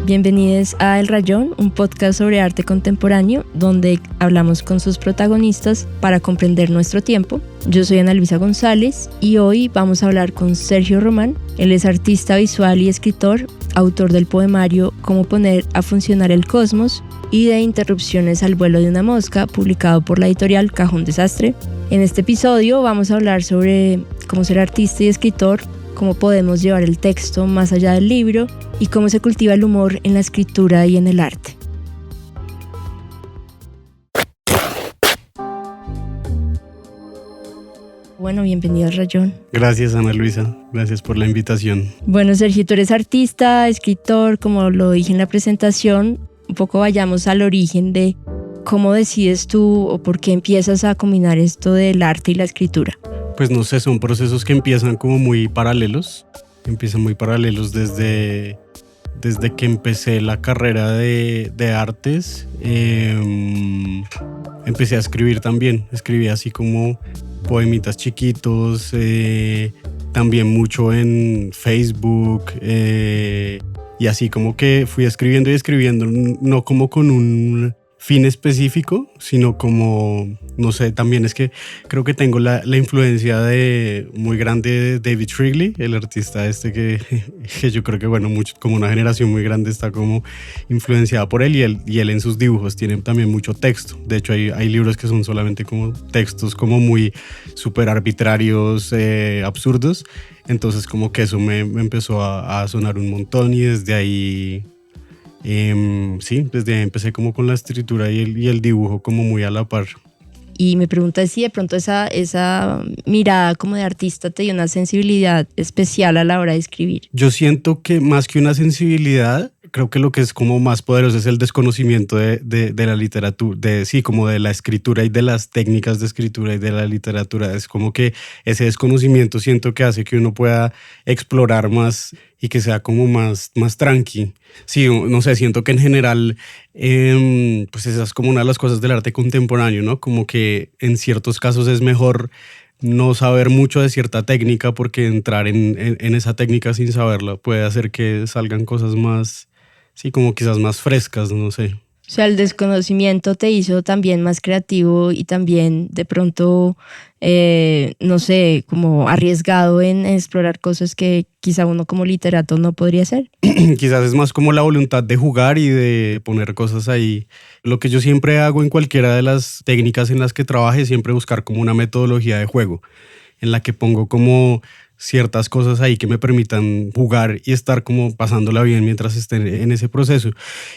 Bienvenidos a El Rayón, un podcast sobre arte contemporáneo donde hablamos con sus protagonistas para comprender nuestro tiempo. Yo soy Ana Luisa González y hoy vamos a hablar con Sergio Román. Él es artista visual y escritor, autor del poemario Cómo poner a funcionar el cosmos y de Interrupciones al vuelo de una mosca, publicado por la editorial Cajón Desastre. En este episodio vamos a hablar sobre cómo ser artista y escritor, cómo podemos llevar el texto más allá del libro y cómo se cultiva el humor en la escritura y en el arte. Bueno, bienvenido al Rayón. Gracias, Ana Luisa. Gracias por la invitación. Bueno, Sergio, tú eres artista, escritor, como lo dije en la presentación. Un poco vayamos al origen de cómo decides tú o por qué empiezas a combinar esto del arte y la escritura. Pues no sé, son procesos que empiezan como muy paralelos. Empiezan muy paralelos desde que empecé la carrera de artes. Empecé a escribir también. Escribí así como poemitas chiquitos, también mucho en Facebook, y así como que fui escribiendo y escribiendo, no como con un fin específico, sino como, no sé, también es que creo que tengo la influencia muy grande de David Shrigley, el artista que yo creo que, bueno, mucho, como una generación muy grande está como influenciada por él, y él en sus dibujos tiene también mucho texto. De hecho, hay libros que son solamente como textos como muy súper arbitrarios, absurdos. Entonces como que eso me empezó a sonar un montón, y desde ahí... sí, desde ahí empecé como con la escritura y el dibujo como muy a la par. Y me pregunta si de pronto esa mirada como de artista te dio una sensibilidad especial a la hora de escribir. Yo siento que más que una sensibilidad, creo que lo que es como más poderoso es el desconocimiento de la literatura, como de la escritura y de las técnicas de escritura y de la literatura. Es como que ese desconocimiento siento que hace que uno pueda explorar más y que sea como más tranqui. Sí, no sé, siento que en general, pues esa es como una de las cosas del arte contemporáneo, ¿no? Como que en ciertos casos es mejor no saber mucho de cierta técnica, porque entrar en esa técnica sin saberla puede hacer que salgan cosas más, sí, como quizás más frescas, no sé. O sea, el desconocimiento te hizo también más creativo y también de pronto, no sé, como arriesgado en explorar cosas que quizá uno como literato no podría hacer. Quizás es más como la voluntad de jugar y de poner cosas ahí. Lo que yo siempre hago en cualquiera de las técnicas en las que trabaje, siempre buscar como una metodología de juego en la que pongo como ciertas cosas ahí que me permitan jugar y estar como pasándola bien mientras esté en ese proceso.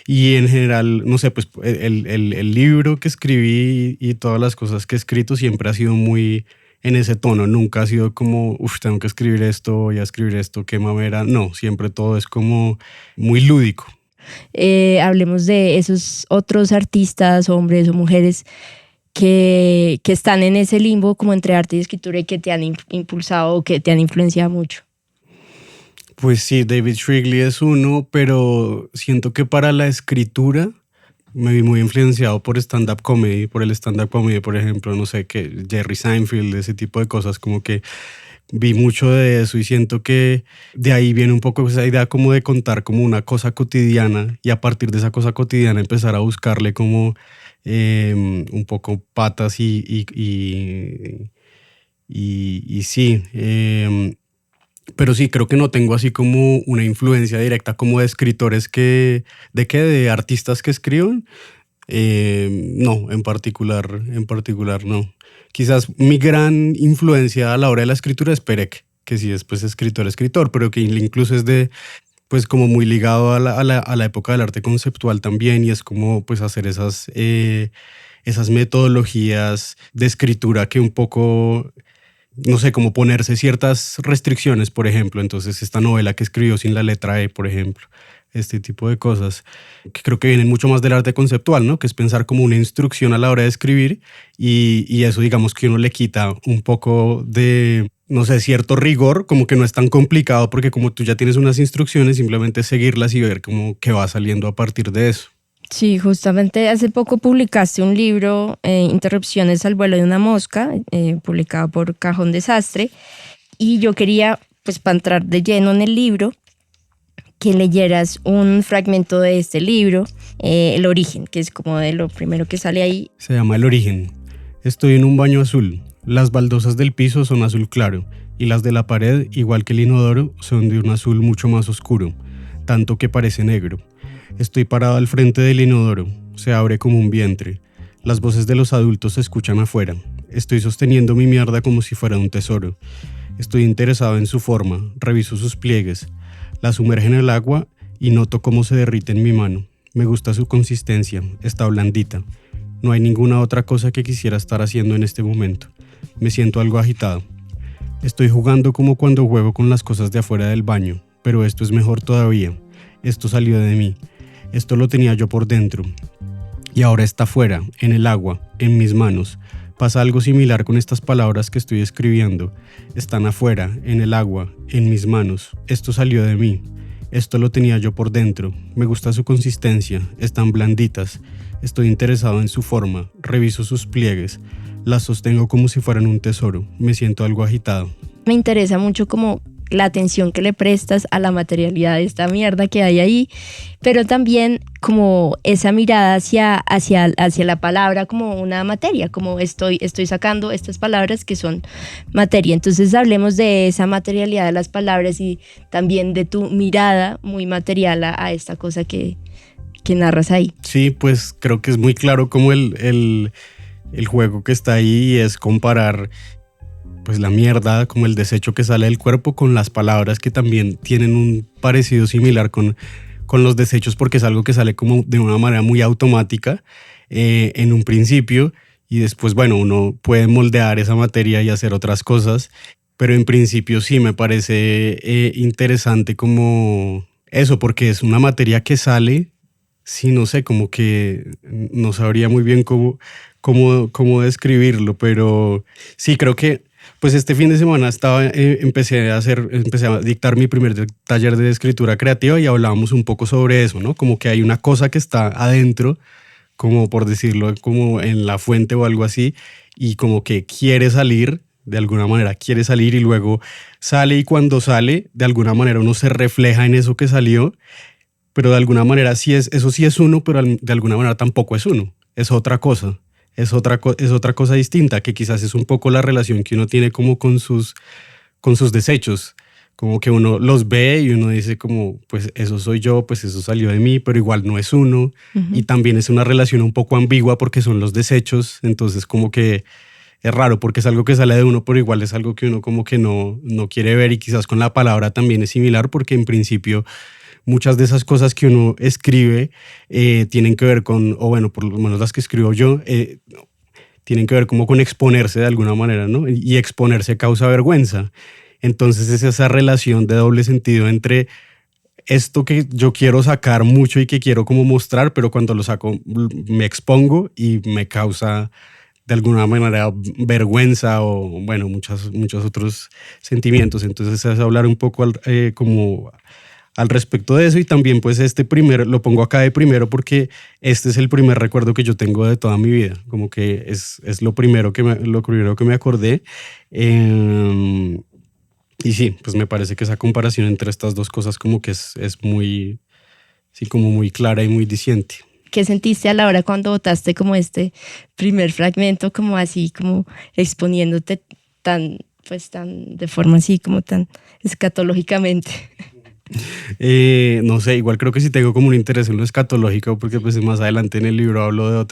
Y en general, no sé, pues el libro que escribí y todas las cosas que he escrito siempre ha sido muy en ese tono. Nunca ha sido como, tengo que escribir esto, voy a escribir esto, qué mamera. No, siempre todo es como muy lúdico. Hablemos de esos otros artistas, hombres o mujeres, que están en ese limbo como entre arte y escritura y que te han impulsado o que te han influenciado mucho. Pues sí, David Shrigley es uno, pero siento que para la escritura me vi muy influenciado por stand-up comedy, por el stand-up comedy, por ejemplo, no sé, que Jerry Seinfeld, ese tipo de cosas, como que vi mucho de eso y siento que de ahí viene un poco esa idea como de contar como una cosa cotidiana y a partir de esa cosa cotidiana empezar a buscarle como un poco patas y sí, pero sí, creo que no tengo así como una influencia directa como de escritores de artistas que escriban. No, en particular no. Quizás mi gran influencia a la hora de la escritura es Perec, que sí es pues escritor, pero que incluso es pues como muy ligado a la época del arte conceptual también, y es como pues hacer esas metodologías de escritura que un poco, no sé, como ponerse ciertas restricciones, por ejemplo. Entonces esta novela que escribió sin la letra E, por ejemplo, este tipo de cosas que creo que vienen mucho más del arte conceptual, ¿no? Que es pensar como una instrucción a la hora de escribir, y eso digamos que uno le quita un poco de, no sé, cierto rigor, como que no es tan complicado porque como tú ya tienes unas instrucciones, simplemente seguirlas y ver cómo qué va saliendo a partir de eso. Sí, justamente hace poco publicaste un libro, Interrupciones al vuelo de una mosca, publicado por Cajón Desastre, y yo quería, pues para entrar de lleno en el libro, que leyeras un fragmento de este libro, El origen, que es como de lo primero que sale ahí. Se llama El origen. Estoy en un baño azul. Las baldosas del piso son azul claro y las de la pared, igual que el inodoro, son de un azul mucho más oscuro, tanto que parece negro. Estoy parado al frente del inodoro. Se abre como un vientre. Las voces de los adultos se escuchan afuera. Estoy sosteniendo mi mierda como si fuera un tesoro. Estoy interesado en su forma. Reviso sus pliegues. La sumerge en el agua y noto cómo se derrite en mi mano. Me gusta su consistencia. Está blandita. No hay ninguna otra cosa que quisiera estar haciendo en este momento. Me siento algo agitado. Estoy jugando como cuando juego con las cosas de afuera del baño, pero esto es mejor todavía. Esto salió de mí. Esto lo tenía yo por dentro. Y ahora está afuera, en el agua, en mis manos. Pasa algo similar con estas palabras que estoy escribiendo. Están afuera, en el agua, en mis manos. Esto salió de mí. Esto lo tenía yo por dentro. Me gusta su consistencia. Están blanditas. Estoy interesado en su forma. Reviso sus pliegues. Las sostengo como si fueran un tesoro. Me siento algo agitado. Me interesa mucho como la atención que le prestas a la materialidad de esta mierda que hay ahí, pero también como esa mirada hacia la palabra como una materia, como estoy sacando estas palabras que son materia. Entonces hablemos de esa materialidad de las palabras y también de tu mirada muy material a esta cosa que narras ahí. Sí, pues creo que es muy claro como el juego que está ahí es comparar pues la mierda, como el desecho que sale del cuerpo con las palabras que también tienen un parecido similar con los desechos, porque es algo que sale como de una manera muy automática en un principio y después, bueno, uno puede moldear esa materia y hacer otras cosas, pero en principio sí me parece interesante como eso, porque es una materia que sale, sí, no sé, como que no sabría muy bien cómo describirlo, pero sí creo que pues este fin de semana empecé a dictar mi primer taller de escritura creativa y hablábamos un poco sobre eso, ¿no? Como que hay una cosa que está adentro, como por decirlo, como en la fuente o algo así, y como que quiere salir, de alguna manera quiere salir y luego sale, y cuando sale, de alguna manera uno se refleja en eso que salió, pero de alguna manera eso sí es uno, pero de alguna manera tampoco es uno, es otra cosa. Es otra cosa distinta, que quizás es un poco la relación que uno tiene como con sus desechos, como que uno los ve y uno dice como, pues eso soy yo, pues eso salió de mí, pero igual no es uno. Uh-huh. Y también es una relación un poco ambigua porque son los desechos, entonces como que es raro porque es algo que sale de uno, pero igual es algo que uno como que no quiere ver, y quizás con la palabra también es similar porque en principio muchas de esas cosas que uno escribe tienen que ver con, o bueno, por lo menos las que escribo yo, tienen que ver como con exponerse de alguna manera, ¿no? Y exponerse causa vergüenza. Entonces es esa relación de doble sentido entre esto que yo quiero sacar mucho y que quiero como mostrar, pero cuando lo saco me expongo y me causa de alguna manera vergüenza o, bueno, muchos otros sentimientos. Entonces es hablar un poco como al respecto de eso, y también pues lo pongo acá de primero porque este es el primer recuerdo que yo tengo de toda mi vida, como que es lo primero que me acordé, y sí, pues me parece que esa comparación entre estas dos cosas como que es muy, sí, como muy clara y muy diciente. ¿Qué sentiste a la hora cuando botaste como este primer fragmento, como así, como exponiéndote tan de forma así, como tan escatológicamente? No sé, igual creo que sí tengo como un interés en lo escatológico, porque pues más adelante en el libro hablo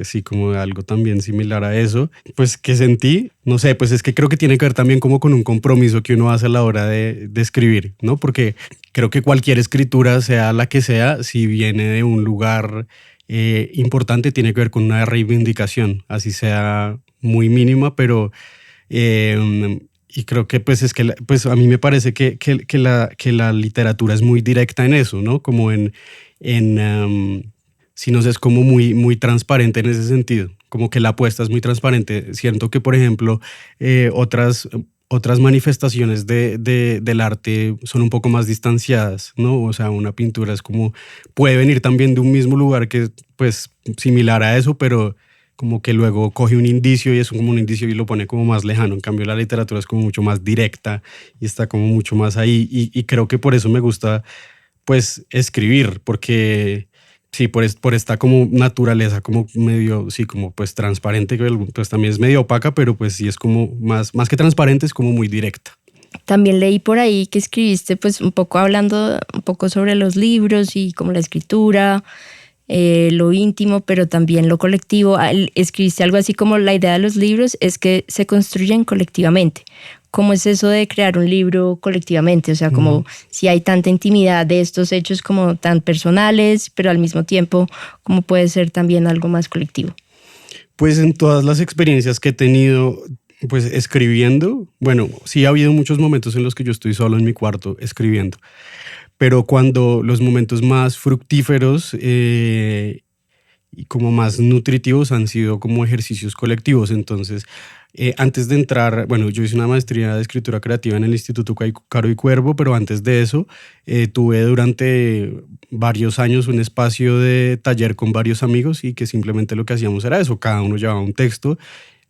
sí, como de algo también similar a eso. Pues que sentí, no sé, pues es que creo que tiene que ver también como con un compromiso que uno hace a la hora de escribir, ¿no? Porque creo que cualquier escritura, sea la que sea, si viene de un lugar importante, tiene que ver con una reivindicación, así sea muy mínima, pero y creo que pues es que pues a mí me parece que la literatura es muy directa en eso, ¿no? Como si no sé, es como muy transparente en ese sentido, como que la apuesta es muy transparente. Siento que, por ejemplo, otras manifestaciones del arte son un poco más distanciadas, ¿no? O sea, una pintura es como, puede venir también de un mismo lugar que pues similar a eso, pero como que luego coge un indicio y es como un indicio y lo pone como más lejano. En cambio la literatura es como mucho más directa y está como mucho más ahí, y creo que por eso me gusta pues escribir, porque sí, por esta como naturaleza como medio, sí, como pues transparente, que pues también es medio opaca, pero pues sí es como más que transparente, es como muy directa. También leí por ahí que escribiste pues un poco hablando un poco sobre los libros y como la escritura, lo íntimo, pero también lo colectivo. Escribiste algo así como la idea de los libros es que se construyen colectivamente. ¿Cómo es eso de crear un libro colectivamente? O sea, como si hay tanta intimidad de estos hechos como tan personales, pero al mismo tiempo, ¿cómo puede ser también algo más colectivo? Pues en todas las experiencias que he tenido, pues escribiendo, bueno, sí ha habido muchos momentos en los que yo estoy solo en mi cuarto escribiendo, pero cuando los momentos más fructíferos y como más nutritivos han sido como ejercicios colectivos. Entonces, antes de entrar, bueno, yo hice una maestría de escritura creativa en el Instituto Caro y Cuervo, pero antes de eso tuve durante varios años un espacio de taller con varios amigos y que simplemente lo que hacíamos era eso, cada uno llevaba un texto,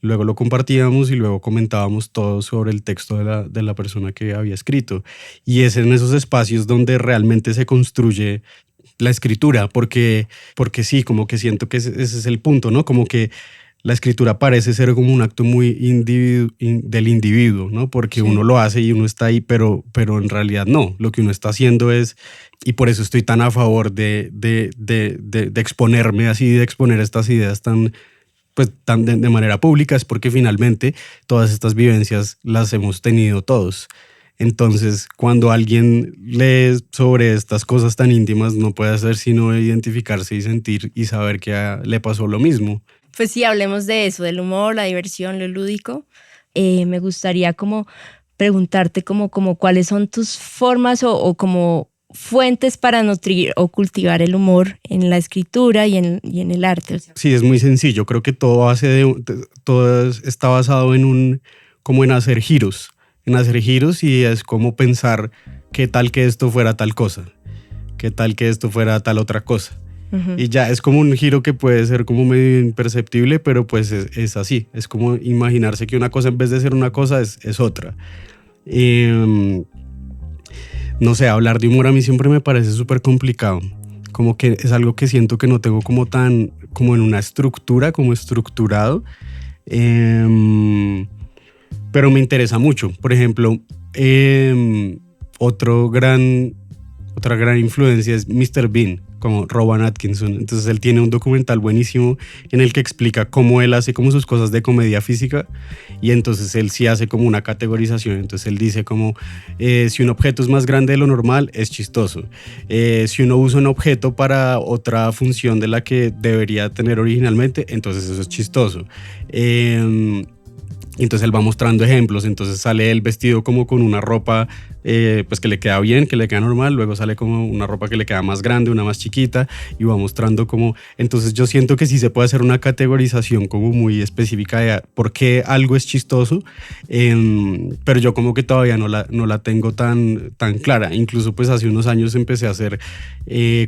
luego lo compartíamos y luego comentábamos todo sobre el texto de la persona que había escrito. Y es en esos espacios donde realmente se construye la escritura, porque sí, como que siento que ese es el punto, ¿no? Como que la escritura parece ser como un acto muy del individuo, ¿no? Porque sí, uno lo hace y uno está ahí, pero en realidad no. Lo que uno está haciendo es, y por eso estoy tan a favor de exponerme así, de exponer estas ideas tan de manera pública, es porque finalmente todas estas vivencias las hemos tenido todos. Entonces, cuando alguien lee sobre estas cosas tan íntimas, no puede hacer sino identificarse y sentir y saber que le pasó lo mismo. Pues sí, hablemos de eso, del humor, la diversión, lo lúdico. Me gustaría como preguntarte como cuáles son tus formas o como fuentes para nutrir o cultivar el humor en la escritura y en el arte. O sea. Sí, es muy sencillo. Creo que todo está basado como en hacer giros. En hacer giros, y es como pensar qué tal que esto fuera tal cosa, qué tal que esto fuera tal otra cosa. Uh-huh. Y ya es como un giro que puede ser como medio imperceptible, pero pues es así. Es como imaginarse que una cosa en vez de ser una cosa es otra. No sé, hablar de humor a mí siempre me parece súper complicado. Como que es algo que siento que no tengo como como en una estructura, como estructurado. Pero me interesa mucho. Por ejemplo, otra gran influencia es Mr. Bean, como Rowan Atkinson. Entonces él tiene un documental buenísimo en el que explica cómo él hace como sus cosas de comedia física, y entonces él sí hace como una categorización. Entonces él dice como si un objeto es más grande de lo normal, es chistoso. Si uno usa un objeto para otra función de la que debería tener originalmente, entonces eso es chistoso. Entonces él va mostrando ejemplos. Entonces sale él vestido como con una ropa pues que le queda bien, que le queda normal. Luego sale como una ropa que le queda más grande, una más chiquita, y va mostrando como... Entonces yo siento que sí se puede hacer una categorización como muy específica de por qué algo es chistoso, pero yo como que todavía no la tengo tan clara. Incluso pues hace unos años empecé a hacer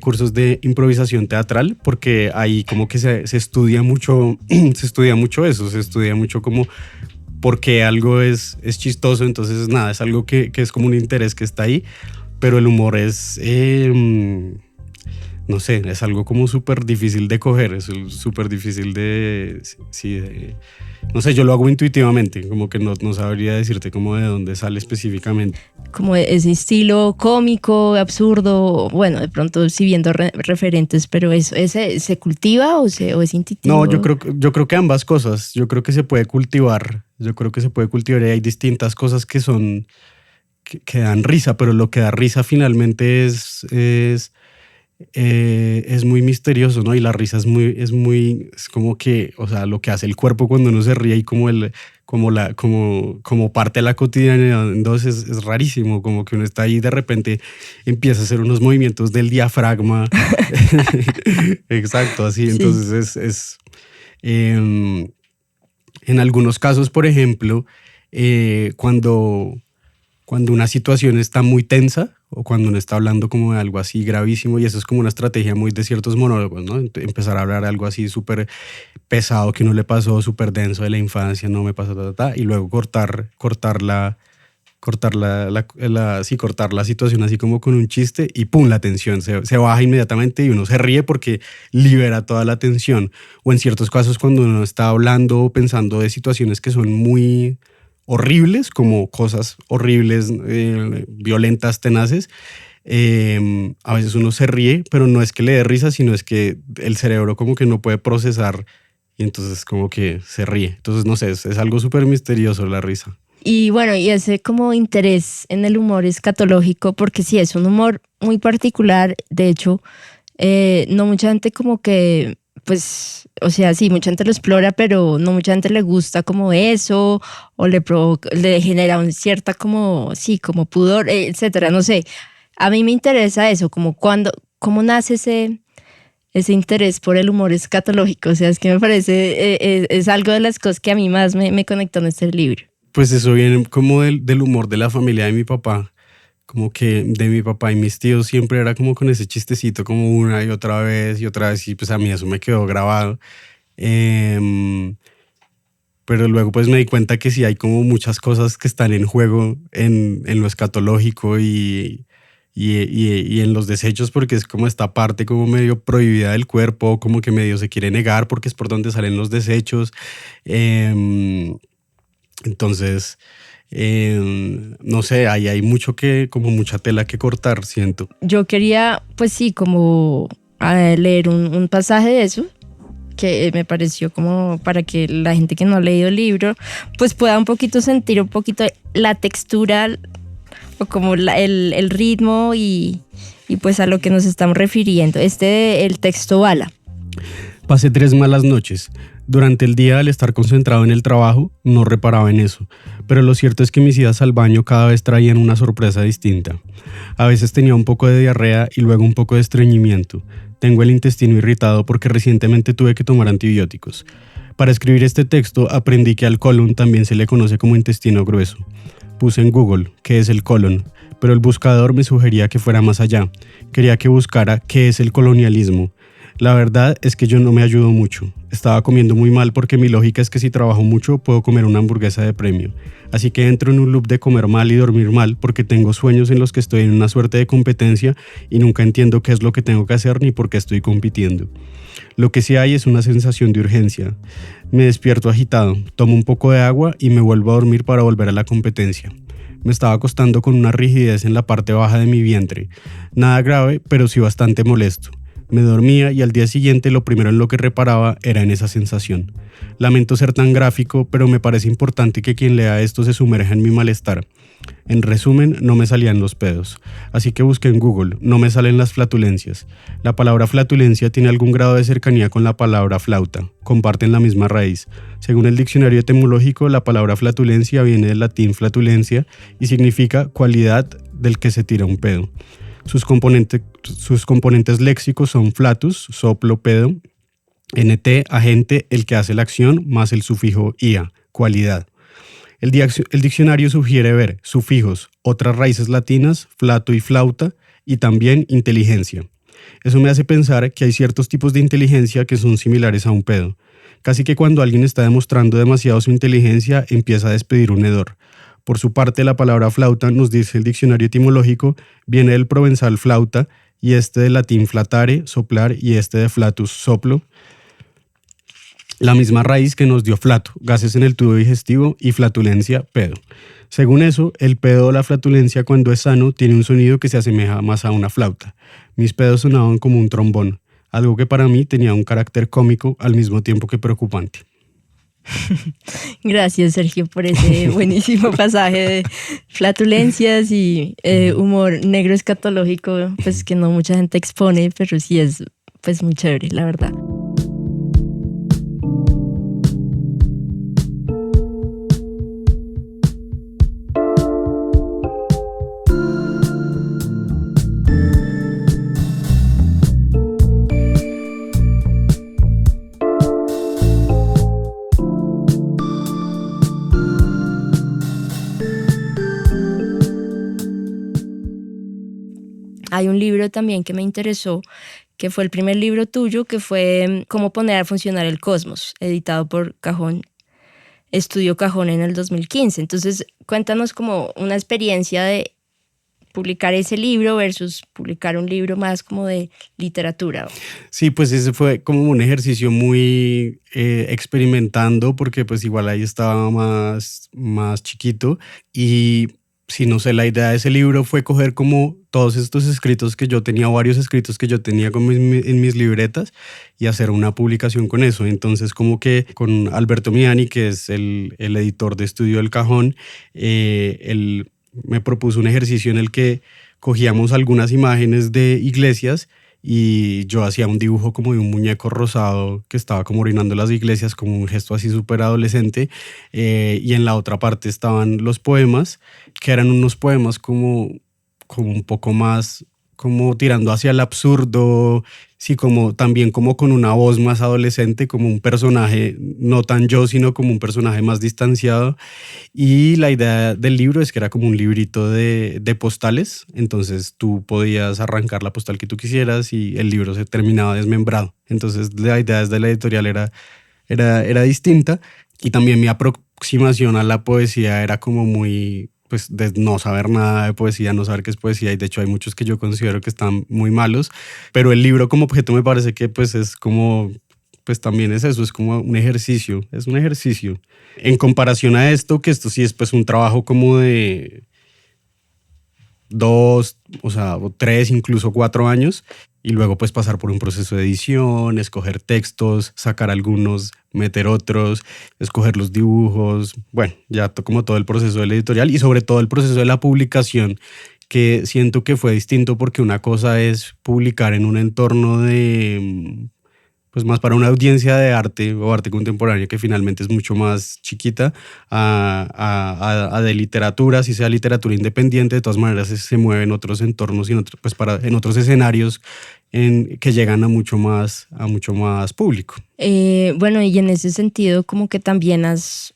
cursos de improvisación teatral, porque ahí como que se estudia mucho se estudia mucho eso, se estudia mucho como porque algo es chistoso. Entonces nada, es algo que es como un interés que está ahí, pero el humor es no sé, es algo como súper difícil de coger, es súper difícil no sé, yo lo hago intuitivamente, como que no sabría decirte como de dónde sale específicamente. Como ese estilo cómico, absurdo, bueno, de pronto sí viendo referentes, pero ¿ese se cultiva o es intuitivo? No, yo creo que ambas cosas. Yo creo que se puede cultivar. Y hay distintas cosas que dan risa, pero lo que da risa finalmente es muy misterioso, ¿no? Y la risa es como que, o sea, lo que hace el cuerpo cuando uno se ríe y como parte de la cotidianidad. Entonces es rarísimo, como que uno está ahí y de repente empieza a hacer unos movimientos del diafragma. Exacto, así. Sí. Entonces en algunos casos, por ejemplo, cuando cuando una situación está muy tensa o cuando uno está hablando como de algo así gravísimo, y eso es como una estrategia muy de ciertos monólogos, ¿no? Empezar a hablar algo así súper pesado que uno le pasó, súper denso de la infancia, no me pasó, y luego cortar cortar la situación así como con un chiste y pum, la tensión se baja inmediatamente y uno se ríe porque libera toda la tensión. O en ciertos casos cuando uno está hablando o pensando de situaciones que son muy horribles, como cosas horribles, violentas, tenaces, a veces uno se ríe, pero no es que le dé risa, sino es que el cerebro como que no puede procesar y entonces como que se ríe. Entonces no sé, es algo súper misterioso la risa. Y bueno, y ese como interés en el humor escatológico, porque sí, es un humor muy particular. De hecho, no mucha gente como que, pues, o sea, sí, mucha gente lo explora, pero no mucha gente le gusta como eso, o le genera una cierta como, sí, como pudor, etcétera, no sé. A mí me interesa eso, como cómo nace ese interés por el humor escatológico. O sea, es que me parece, es algo de las cosas que a mí más me conectó en este libro. Pues eso viene como del humor de la familia de mi papá, como que de mi papá y mis tíos siempre era como con ese chistecito como una y otra vez, y pues a mí eso me quedó grabado. Pero luego pues me di cuenta que sí hay como muchas cosas que están en juego en lo escatológico y en los desechos, porque es como esta parte como medio prohibida del cuerpo, como que medio se quiere negar porque es por donde salen los desechos. Entonces, no sé, ahí hay como mucha tela que cortar, siento. Yo quería, pues sí, como leer un pasaje de eso, que me pareció como para que la gente que no ha leído el libro, pues pueda un poquito sentir un poquito la textura o como el ritmo y pues a lo que nos estamos refiriendo. El texto bala. Pasé 3 malas noches. Durante el día, al estar concentrado en el trabajo, no reparaba en eso, pero lo cierto es que mis idas al baño cada vez traían una sorpresa distinta. A veces tenía un poco de diarrea y luego un poco de estreñimiento. Tengo el intestino irritado porque recientemente tuve que tomar antibióticos. Para escribir este texto aprendí que al colon también se le conoce como intestino grueso. Puse en Google qué es el colon, pero el buscador me sugería que fuera más allá. Quería que buscara qué es el colonialismo. La verdad es que yo no me ayudo mucho. Estaba comiendo muy mal porque mi lógica es que si trabajo mucho puedo comer una hamburguesa de premio. Así que entro en un loop de comer mal y dormir mal porque tengo sueños en los que estoy en una suerte de competencia y nunca entiendo qué es lo que tengo que hacer ni por qué estoy compitiendo. Lo que sí hay es una sensación de urgencia. Me despierto agitado, tomo un poco de agua y me vuelvo a dormir para volver a la competencia. Me estaba acostando con una rigidez en la parte baja de mi vientre. Nada grave, pero sí bastante molesto. Me dormía y al día siguiente lo primero en lo que reparaba era en esa sensación. Lamento ser tan gráfico, pero me parece importante que quien lea esto se sumerja en mi malestar. En resumen, no me salían los pedos. Así que busqué en Google, no me salen las flatulencias. La palabra flatulencia tiene algún grado de cercanía con la palabra flauta. Comparten la misma raíz. Según el diccionario etimológico, la palabra flatulencia viene del latín flatulencia y significa cualidad del que se tira un pedo. Sus componentes léxicos son flatus, soplo, pedo, nt, agente, el que hace la acción, más el sufijo ia, cualidad. El diccionario sugiere ver sufijos, otras raíces latinas, flato y flauta, y también inteligencia. Eso me hace pensar que hay ciertos tipos de inteligencia que son similares a un pedo. Casi que cuando alguien está demostrando demasiado su inteligencia, empieza a despedir un hedor. Por su parte, la palabra flauta, nos dice el diccionario etimológico, viene del provenzal flauta, y este del latín flatare, soplar, y este de flatus, soplo. La misma raíz que nos dio flato, gases en el tubo digestivo, y flatulencia, pedo. Según eso, el pedo o la flatulencia cuando es sano tiene un sonido que se asemeja más a una flauta. Mis pedos sonaban como un trombón, algo que para mí tenía un carácter cómico al mismo tiempo que preocupante. Gracias, Sergio, por ese buenísimo pasaje de flatulencias y humor negro escatológico, pues que no mucha gente expone, pero sí es pues muy chévere, la verdad. Hay un libro también que me interesó, que fue el primer libro tuyo, que fue Cómo poner a funcionar el cosmos, editado por Cajón, Estudio Cajón en el 2015. Entonces, cuéntanos como una experiencia de publicar ese libro versus publicar un libro más como de literatura. Sí, pues ese fue como un ejercicio muy experimentando, porque pues igual ahí estaba más chiquito. Y sí, no sé, la idea de ese libro fue coger como todos estos escritos que yo tenía, varios escritos que yo tenía como en mis libretas, y hacer una publicación con eso. Entonces como que con Alberto Miani, que es el editor de Estudio del Cajón, él me propuso un ejercicio en el que cogíamos algunas imágenes de iglesias y yo hacía un dibujo como de un muñeco rosado que estaba como orinando las iglesias, como un gesto así súper adolescente, y en la otra parte estaban los poemas, que eran unos poemas como un poco más como tirando hacia el absurdo, sí, como también como con una voz más adolescente, como un personaje no tan yo, sino como un personaje más distanciado. Y la idea del libro es que era como un librito de postales, entonces tú podías arrancar la postal que tú quisieras y el libro se terminaba desmembrado. Entonces la idea desde la editorial era distinta, y también mi aproximación a la poesía era como muy, pues, de no saber nada de poesía, no saber qué es poesía, y de hecho hay muchos que yo considero que están muy malos, pero el libro como objeto me parece que pues es como, pues también es eso, es como un ejercicio, es un ejercicio. En comparación a esto, que esto sí es pues un trabajo como de 2, o 3, incluso 4 años, y luego pues pasar por un proceso de edición, escoger textos, sacar algunos, meter otros, escoger los dibujos, bueno, ya como todo el proceso del editorial y sobre todo el proceso de la publicación, que siento que fue distinto porque una cosa es publicar en un entorno de, pues más para una audiencia de arte o arte contemporáneo, que finalmente es mucho más chiquita, a de literatura, si sea literatura independiente. De todas maneras se mueve en otros entornos y en otros escenarios que llegan a mucho más público. Bueno, y en ese sentido como que también has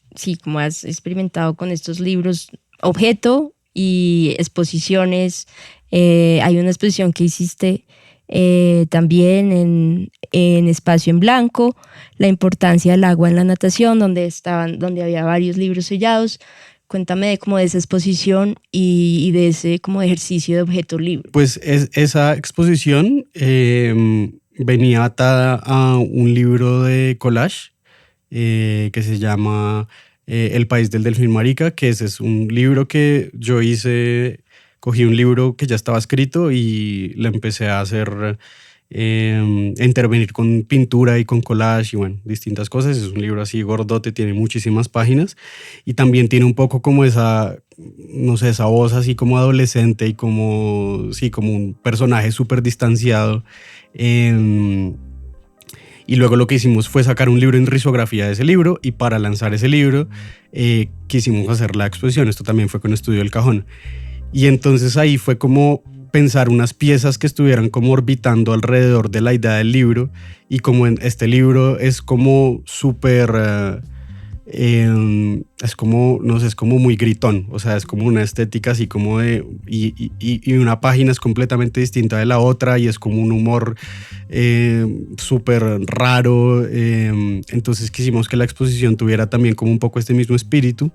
experimentado con estos libros objeto y exposiciones. Hay una exposición que hiciste también en Espacio en Blanco, la importancia del agua en la natación, donde había varios libros sellados. Cuéntame de esa exposición y de ese como ejercicio de objeto libre. Pues esa exposición venía atada a un libro de collage que se llama El País del Delfín Marica, que ese es un libro que yo hice. Cogí un libro que ya estaba escrito y le empecé a hacer, a intervenir con pintura y con collage y bueno, distintas cosas. Es un libro así gordote, tiene muchísimas páginas y también tiene un poco como esa, no sé, esa voz así como adolescente y como, sí, como un personaje súper distanciado. Y luego lo que hicimos fue sacar un libro en risografía de ese libro, y para lanzar ese libro quisimos hacer la exposición. Esto también fue con Estudio del Cajón. Y entonces ahí fue como pensar unas piezas que estuvieran como orbitando alrededor de la idea del libro, y como en este libro es como súper, es como, no sé, es como muy gritón, o sea, es como una estética así como de, y una página es completamente distinta de la otra y es como un humor súper raro, entonces quisimos que la exposición tuviera también como un poco este mismo espíritu.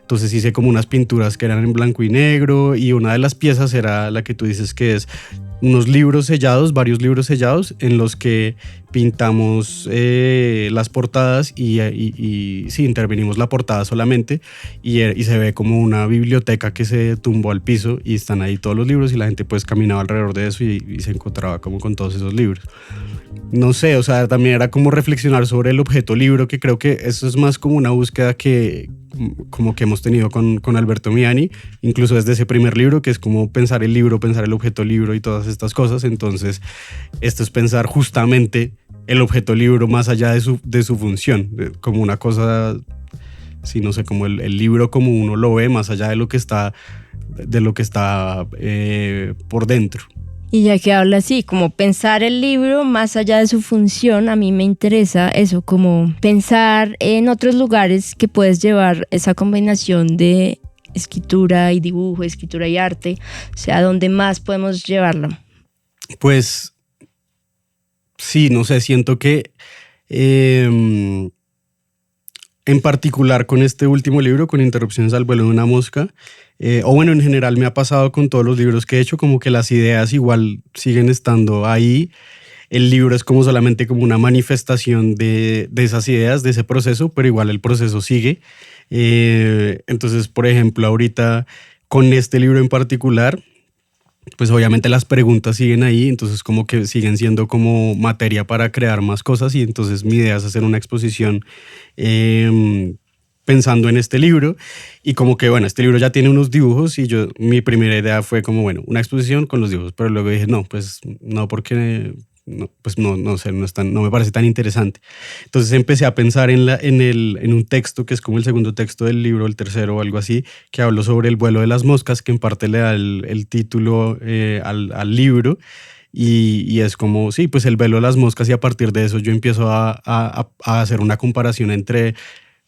Entonces hice como unas pinturas que eran en blanco y negro, y una de las piezas era la que tú dices, que es unos libros sellados, varios libros sellados en los que pintamos las portadas y sí, intervenimos la portada solamente, y se ve como una biblioteca que se tumbó al piso y están ahí todos los libros y la gente pues caminaba alrededor de eso y se encontraba como con todos esos libros. No sé, o sea, también era como reflexionar sobre el objeto libro, que creo que eso es más como una búsqueda que como que hemos tenido con Alberto Miani, incluso desde ese primer libro, que es como pensar el libro, pensar el objeto libro y todas estas cosas. Entonces esto es pensar justamente el objeto libro más allá de su función, como una cosa, sí, no sé, como el libro como uno lo ve, más allá de lo que está por dentro. Y ya que habla así, como pensar el libro más allá de su función, a mí me interesa eso, como pensar en otros lugares que puedes llevar esa combinación de escritura y dibujo, escritura y arte? O sea, ¿dónde más podemos llevarla? Pues sí, no sé, siento que en particular con este último libro, con Interrupciones al vuelo de una mosca, o bueno, en general me ha pasado con todos los libros que he hecho, como que las ideas igual siguen estando ahí. El libro es como solamente como una manifestación de esas ideas, de ese proceso, pero igual el proceso sigue. Entonces, por ejemplo, ahorita con este libro en particular, pues obviamente las preguntas siguen ahí, entonces como que siguen siendo como materia para crear más cosas, y entonces mi idea es hacer una exposición pensando en este libro, y como que bueno, este libro ya tiene unos dibujos y mi primera idea fue como bueno, una exposición con los dibujos, pero luego dije no, pues no, porque no, pues no sé, no me parece tan interesante. Entonces empecé a pensar en un texto que es como el segundo texto del libro, el tercero o algo así, que habló sobre el vuelo de las moscas, que en parte le da el título al libro. Y es como, sí, pues el vuelo de las moscas, y a partir de eso yo empiezo a hacer una comparación entre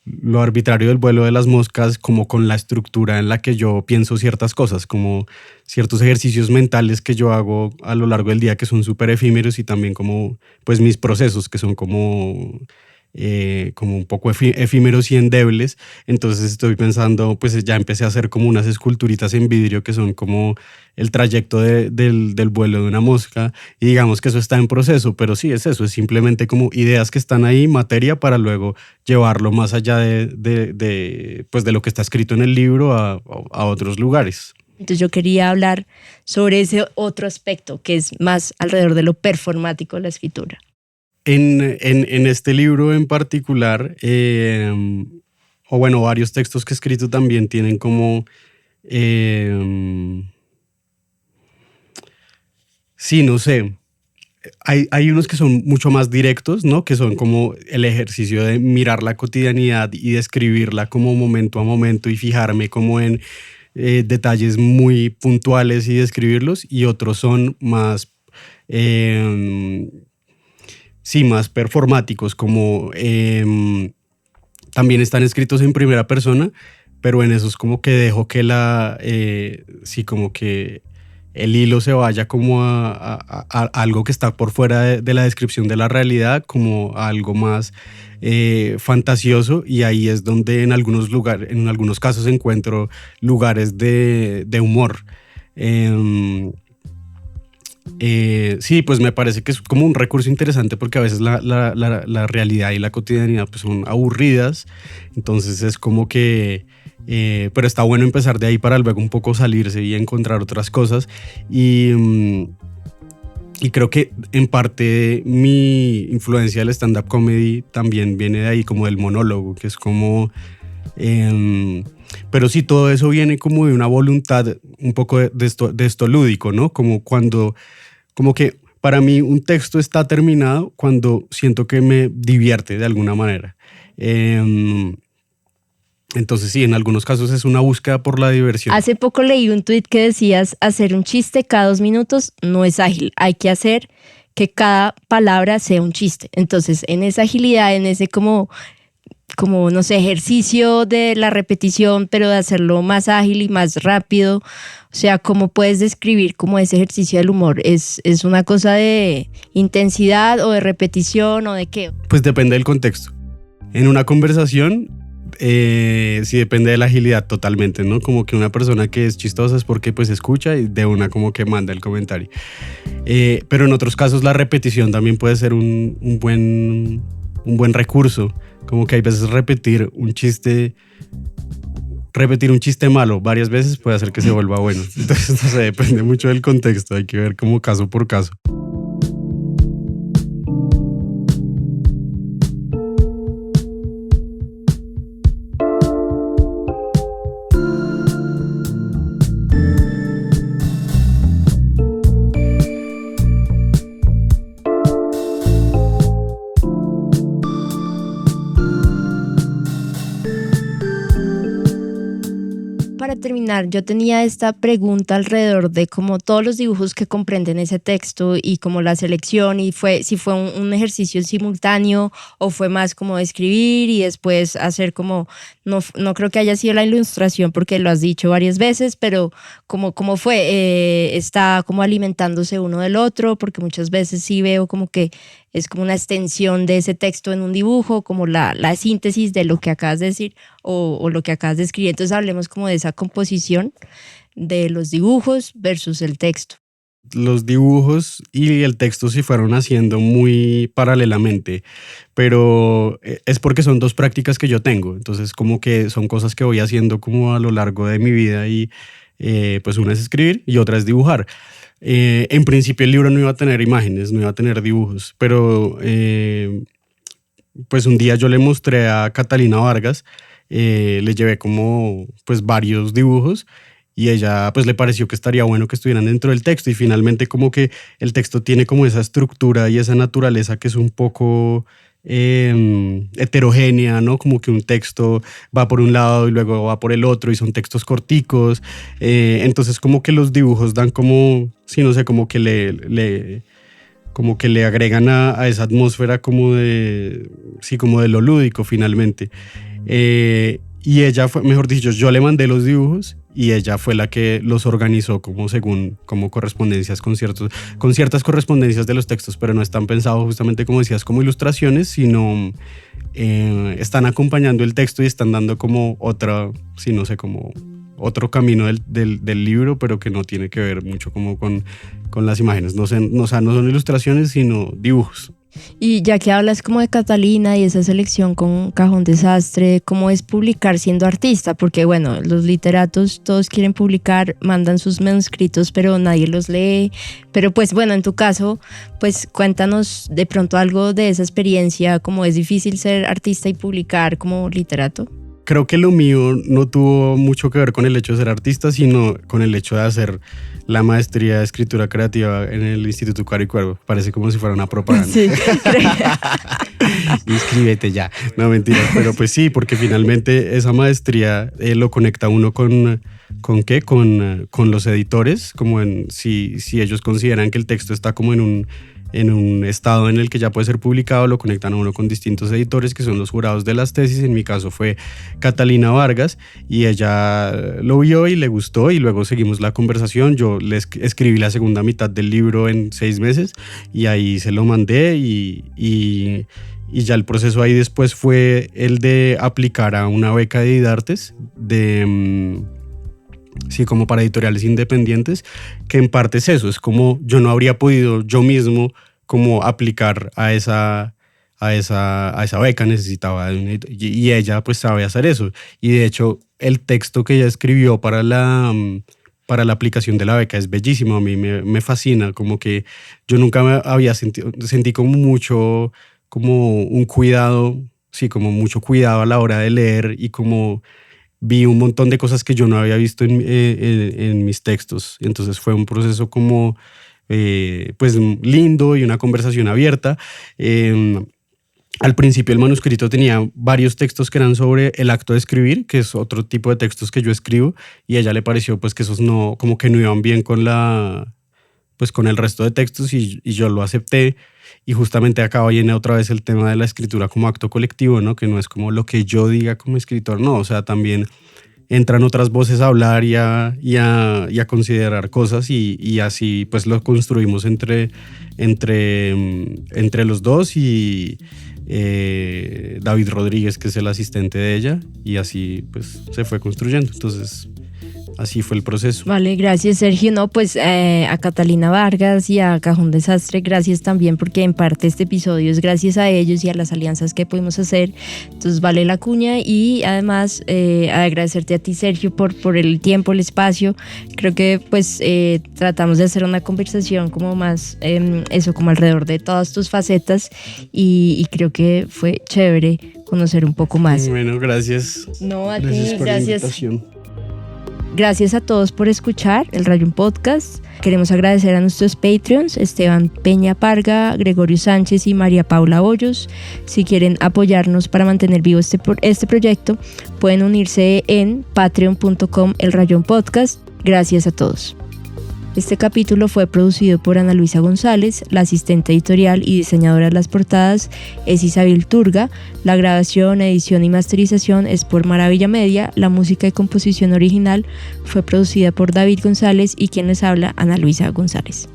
lo arbitrario del vuelo de las moscas como con la estructura en la que yo pienso ciertas cosas, como ciertos ejercicios mentales que yo hago a lo largo del día que son súper efímeros, y también como pues mis procesos que son como un poco efímeros y endebles. Entonces estoy pensando, pues ya empecé a hacer como unas esculturitas en vidrio que son como el trayecto del vuelo de una mosca, y digamos que eso está en proceso, pero sí es eso, es simplemente como ideas que están ahí, materia para luego llevarlo más allá pues de lo que está escrito en el libro a otros lugares. Entonces yo quería hablar sobre ese otro aspecto que es más alrededor de lo performático de la escritura. En este libro en particular, o bueno, varios textos que he escrito también tienen como... sí, no sé. Hay unos que son mucho más directos, ¿no? Que son como el ejercicio de mirar la cotidianidad y describirla como momento a momento y fijarme como en detalles muy puntuales y describirlos. Y otros son más... sí, más performáticos, como también están escritos en primera persona, pero en esos como que dejo que sí, como que el hilo se vaya como a algo que está por fuera de la descripción de la realidad, como a algo más fantasioso, y ahí es donde en algunos lugares, en algunos casos encuentro lugares de humor. Sí, pues me parece que es como un recurso interesante, porque a veces la realidad y la cotidianidad pues son aburridas, entonces es como que, pero está bueno empezar de ahí para luego un poco salirse y encontrar otras cosas, y creo que en parte mi influencia del stand-up comedy también viene de ahí, como del monólogo, que es como... pero sí, todo eso viene como de una voluntad un poco de esto lúdico, ¿no? Como que para mí un texto está terminado cuando siento que me divierte de alguna manera. Entonces sí, en algunos casos es una búsqueda por la diversión. Hace poco leí un tuit que decías, hacer un chiste cada 2 minutos no es ágil, hay que hacer que cada palabra sea un chiste. Entonces, en esa agilidad, en ese como no sé, ejercicio de la repetición, pero de hacerlo más ágil y más rápido. O sea, ¿cómo puedes describir como ese ejercicio del humor? ¿Es una cosa de intensidad o de repetición o de qué? Pues depende del contexto. En una conversación, sí depende de la agilidad totalmente, ¿no? Como que una persona que es chistosa es porque pues escucha y de una como que manda el comentario. Pero en otros casos la repetición también puede ser un buen recurso. Como que hay veces repetir un chiste malo varias veces puede hacer que se vuelva bueno. Entonces, no sé, depende mucho del contexto. Hay que ver como caso por caso. terminar, yo tenía esta pregunta alrededor de como todos los dibujos que comprenden ese texto y como la selección y si fue un ejercicio simultáneo o fue más como escribir y después hacer como, no creo que haya sido la ilustración porque lo has dicho varias veces, pero como fue, está como alimentándose uno del otro, porque muchas veces sí veo como que es como una extensión de ese texto en un dibujo, como la síntesis de lo que acabas de decir o lo que acabas de escribir. Entonces hablemos como de esa composición de los dibujos versus el texto. Los dibujos y el texto se fueron haciendo muy paralelamente, pero es porque son dos prácticas que yo tengo, entonces como que son cosas que voy haciendo como a lo largo de mi vida y pues una es escribir y otra es dibujar. En principio el libro no iba a tener imágenes, no iba a tener dibujos, pero pues un día yo le mostré a Catalina Vargas, le llevé como pues varios dibujos y ella pues le pareció que estaría bueno que estuvieran dentro del texto y finalmente como que el texto tiene como esa estructura y esa naturaleza que es un poco heterogénea, ¿no? Como que un texto va por un lado y luego va por el otro y son textos corticos, entonces como que los dibujos dan como, sí, no sé, como que como que le agregan a esa atmósfera como de, sí, como de lo lúdico finalmente. Y ella fue, mejor dicho, yo le mandé los dibujos y ella fue la que los organizó como según como correspondencias con ciertas correspondencias de los textos, pero no están pensados justamente como decías como ilustraciones, sino están acompañando el texto y están dando como otra, sí, no sé, como otro camino del libro, pero que no tiene que ver mucho como con las imágenes. No son ilustraciones, sino dibujos. Y ya que hablas como de Catalina y esa selección con Cajón Desastre, ¿cómo es publicar siendo artista? Porque bueno, los literatos todos quieren publicar, mandan sus manuscritos, pero nadie los lee. Pero pues bueno, en tu caso, pues cuéntanos de pronto algo de esa experiencia, cómo es difícil ser artista y publicar como literato. Creo que lo mío no tuvo mucho que ver con el hecho de ser artista, sino con el hecho de hacer la maestría de escritura creativa en el Instituto Caro y Cuervo. Parece como si fuera una propaganda. Sí, inscríbete ya. No, mentiras. Pero pues sí, porque finalmente esa maestría lo conecta uno con ¿qué? Con los editores, como si ellos consideran que el texto está como en un estado en el que ya puede ser publicado, lo conectan a uno con distintos editores que son los jurados de las tesis. En mi caso fue Catalina Vargas y ella lo vio y le gustó y luego seguimos la conversación. Yo le escribí la segunda mitad del libro en 6 meses y ahí se lo mandé y ya el proceso ahí después fue el de aplicar a una beca de Didartes sí, como para editoriales independientes, que en parte es eso, es como yo no habría podido yo mismo como aplicar a esa beca, necesitaba y ella pues sabe hacer eso, y de hecho el texto que ella escribió para la aplicación de la beca es bellísimo, a mí me fascina, como que yo nunca me había sentí como mucho, como un cuidado, sí, como mucho cuidado a la hora de leer y como vi un montón de cosas que yo no había visto en mis textos. Entonces fue un proceso como pues lindo y una conversación abierta. Al principio el manuscrito tenía varios textos que eran sobre el acto de escribir, que es otro tipo de textos que yo escribo, y a ella le pareció pues que esos no, como que no iban bien con el resto de textos y yo lo acepté. Y justamente acá viene otra vez el tema de la escritura como acto colectivo, ¿no? Que no es como lo que yo diga como escritor, no, o sea, también entran otras voces a hablar y a considerar cosas y así pues lo construimos entre los dos y David Rodríguez, que es el asistente de ella, y así pues se fue construyendo. Entonces así fue el proceso. Vale, gracias Sergio. No, pues a Catalina Vargas y a Cajón Desastre, gracias también, porque en parte este episodio es gracias a ellos y a las alianzas que pudimos hacer. Entonces vale la cuña y además agradecerte a ti Sergio por el tiempo, el espacio. Creo que pues tratamos de hacer una conversación como más eso, como alrededor de todas tus facetas y creo que fue chévere conocer un poco más. Bueno, gracias. No, a gracias ti, por gracias. La invitación. Gracias a todos por escuchar El Rayón Podcast. Queremos agradecer a nuestros Patreons, Esteban Peña Parga, Gregorio Sánchez y María Paula Hoyos. Si quieren apoyarnos para mantener vivo este proyecto, pueden unirse en patreon.com El Rayón Podcast. Gracias a todos. Este capítulo fue producido por Ana Luisa González, la asistente editorial y diseñadora de las portadas es Isabel Turga, la grabación, edición y masterización es por Maravilla Media, la música y composición original fue producida por David González y quien les habla, Ana Luisa González.